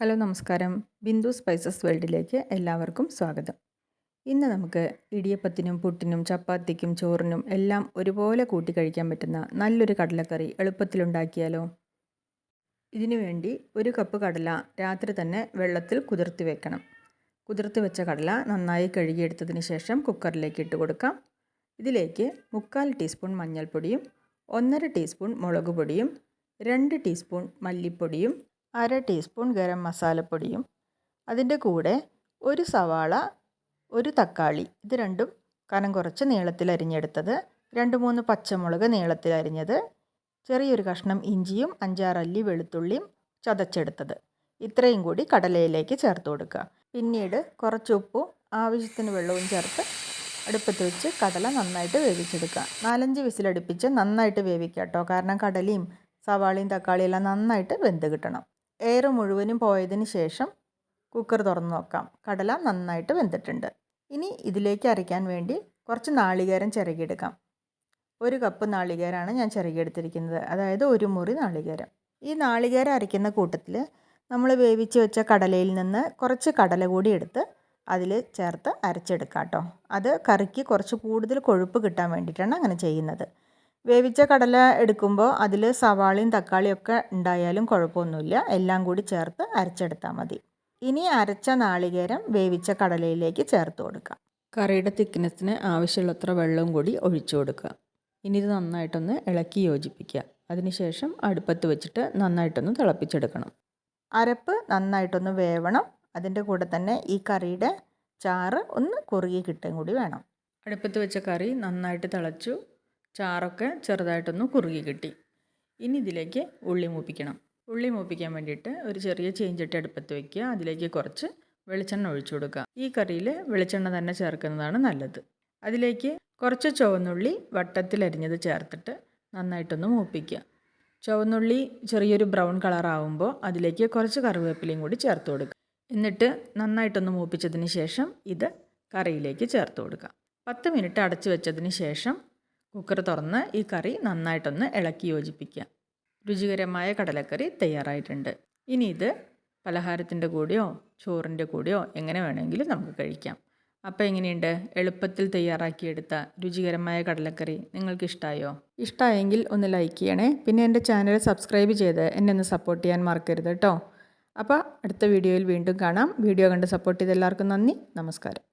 Hello നമസ്കാരം. Bindu spices വേൾഡിലേക്ക് എല്ലാവർക്കും സ്വാഗതം. ഇന്ന് നമുക്ക് ഇടിയപ്പത്തിനും പുട്ടിനും ചപ്പാത്തിക്കും ചോറിനും എല്ലാം ഒരുപോലെ കൂട്ടി കഴിക്കാൻ പറ്റുന്ന നല്ലൊരു കടലക്കറി എളുപ്പത്തിലുണ്ടാക്കിയാലോ? ഇതിനു വേണ്ടി 1 കപ്പ് കടല രാത്രി തന്നെ വെള്ളത്തിൽ കുതിർത്തി വെക്കണം. കുതിർത്തി വെച്ച കടല നന്നായി കഴുകിയെടുത്തതിന് ശേഷം കുക്കറിലേക്ക് ഇട്ട് കൊടുക്കാം. ഇതിലേക്ക് 3/4 ടീസ്പൂൺ മഞ്ഞൾപ്പൊടിയും 1/2 ടീസ്പൂൺ മുളക് പൊടിയും 2 ടീസ്പൂൺ മല്ലിപ്പൊടിയും 1/2 ടീസ്പൂൺ ഗരം മസാലപ്പൊടിയും അതിൻ്റെ കൂടെ 1 സവാള 1 തക്കാളി ഇത് രണ്ടും കനം കുറച്ച് നീളത്തിൽ അരിഞ്ഞെടുത്തത് 2-3 പച്ചമുളക് നീളത്തിൽ അരിഞ്ഞത് ചെറിയൊരു കഷ്ണം ഇഞ്ചിയും 5-6 അല്ലി വെളുത്തുള്ളിയും ചതച്ചെടുത്തത് ഇത്രയും കൂടി കടലയിലേക്ക് ചേർത്ത് കൊടുക്കുക. പിന്നീട് കുറച്ച് ഉപ്പും ആവശ്യത്തിന് വെള്ളവും ചേർത്ത് അടുപ്പത്ത് വെച്ച് കടല നന്നായിട്ട് വേവിച്ചെടുക്കുക. 4-5 വിസിലടുപ്പിച്ച് നന്നായിട്ട് വേവിക്കുക കേട്ടോ, കാരണം കടലയും സവാളയും തക്കാളിയും എല്ലാം നന്നായിട്ട് വെന്ത് കിട്ടണം. എയർ മുഴുവനും പോയതിന് ശേഷം കുക്കർ തുറന്ന് നോക്കാം. കടല നന്നായിട്ട് വെന്തിട്ടുണ്ട്. ഇനി ഇതിലേക്ക് അരയ്ക്കാൻ വേണ്ടി കുറച്ച് നാളികേരം ചിരകിയെടുക്കാം. 1 കപ്പ് നാളികേരമാണ് ഞാൻ ചിരകിയെടുത്തിരിക്കുന്നത്, അതായത് 1 മുറി നാളികേരം. ഈ നാളികേരം അരയ്ക്കുന്ന കൂട്ടത്തിൽ നമ്മൾ വേവിച്ച് വെച്ച കടലയിൽ നിന്ന് കുറച്ച് കടല കൂടി എടുത്ത് അതിൽ ചേർത്ത് അരച്ചെടുക്കാം കേട്ടോ. അത് കറിക്ക് കുറച്ച് കൂടുതൽ കൊഴുപ്പ് കിട്ടാൻ വേണ്ടിയിട്ടാണ് അങ്ങനെ ചെയ്യുന്നത്. വേവിച്ച കടല എടുക്കുമ്പോൾ അതിൽ സവാളയും തക്കാളിയും ഒക്കെ ഉണ്ടായാലും കുഴപ്പമൊന്നുമില്ല, എല്ലാം കൂടി ചേർത്ത് അരച്ചെടുത്താൽ മതി. ഇനി അരച്ച നാളികേരം വേവിച്ച കടലയിലേക്ക് ചേർത്ത് കൊടുക്കാം. കറിയുടെ തിക്നെസ്സിന് ആവശ്യമുള്ളത്ര വെള്ളവും കൂടി ഒഴിച്ചു കൊടുക്കുക. ഇനി ഇത് നന്നായിട്ടൊന്ന് ഇളക്കി യോജിപ്പിക്കുക. അതിനുശേഷം അടുപ്പത്ത് വെച്ചിട്ട് നന്നായിട്ടൊന്ന് തിളപ്പിച്ചെടുക്കണം. അരപ്പ് നന്നായിട്ടൊന്ന് വേവണം. അതിൻ്റെ കൂടെ തന്നെ ഈ കറിയുടെ ചാറ് ഒന്ന് കുറുകി കിട്ടുകയും കൂടി വേണം. അടുപ്പത്ത് വെച്ച കറി നന്നായിട്ട് തിളച്ചു, ചാറൊക്കെ ചെറുതായിട്ടൊന്ന് കുറുകി കിട്ടി. ഇനി ഇതിലേക്ക് ഉള്ളി മൂപ്പിക്കണം. ഉള്ളി മൂപ്പിക്കാൻ വേണ്ടിയിട്ട് ഒരു ചെറിയ ചീഞ്ചട്ടി അടുപ്പത്ത് വയ്ക്കുക. അതിലേക്ക് കുറച്ച് വെളിച്ചെണ്ണ ഒഴിച്ചു കൊടുക്കുക. ഈ കറിയിൽ വെളിച്ചെണ്ണ തന്നെ ചേർക്കുന്നതാണ് നല്ലത്. അതിലേക്ക് കുറച്ച് ചുവന്നുള്ളി വട്ടത്തിൽ അരിഞ്ഞത് ചേർത്തിട്ട് നന്നായിട്ടൊന്ന് മൂപ്പിക്കുക. ചുവന്നുള്ളി ചെറിയൊരു ബ്രൗൺ കളറാവുമ്പോൾ അതിലേക്ക് കുറച്ച് കറിവേപ്പിലയും കൂടി ചേർത്ത് കൊടുക്കുക. എന്നിട്ട് നന്നായിട്ടൊന്ന് മൂപ്പിച്ചതിന് ശേഷം ഇത് കറിയിലേക്ക് ചേർത്ത് കൊടുക്കുക. 10 മിനിറ്റ് അടച്ചു വെച്ചതിന് ശേഷം കുക്കർ തുറന്ന് ഈ കറി നന്നായിട്ടൊന്ന് ഇളക്കി യോജിപ്പിക്കുക. രുചികരമായ കടലക്കറി തയ്യാറായിട്ടുണ്ട്. ഇനി ഇത് പലഹാരത്തിൻ്റെ കൂടെയോ ചോറിൻ്റെ കൂടെയോ എങ്ങനെ വേണമെങ്കിലും നമുക്ക് കഴിക്കാം. അപ്പോൾ എങ്ങനെയുണ്ട്? എളുപ്പത്തിൽ തയ്യാറാക്കിയെടുത്ത രുചികരമായ കടലക്കറി നിങ്ങൾക്ക് ഇഷ്ടമായോ? ഇഷ്ടമായെങ്കിൽ ഒന്ന് ലൈക്ക് ചെയ്യണേ. പിന്നെ എൻ്റെ ചാനൽ സബ്സ്ക്രൈബ് ചെയ്ത് എന്നെ ഒന്ന് സപ്പോർട്ട് ചെയ്യാൻ മറക്കരുത് കേട്ടോ. അപ്പോൾ അടുത്ത വീഡിയോയിൽ വീണ്ടും കാണാം. വീഡിയോ കണ്ട് സപ്പോർട്ട് ചെയ്ത എല്ലാവർക്കും നന്ദി. നമസ്കാരം.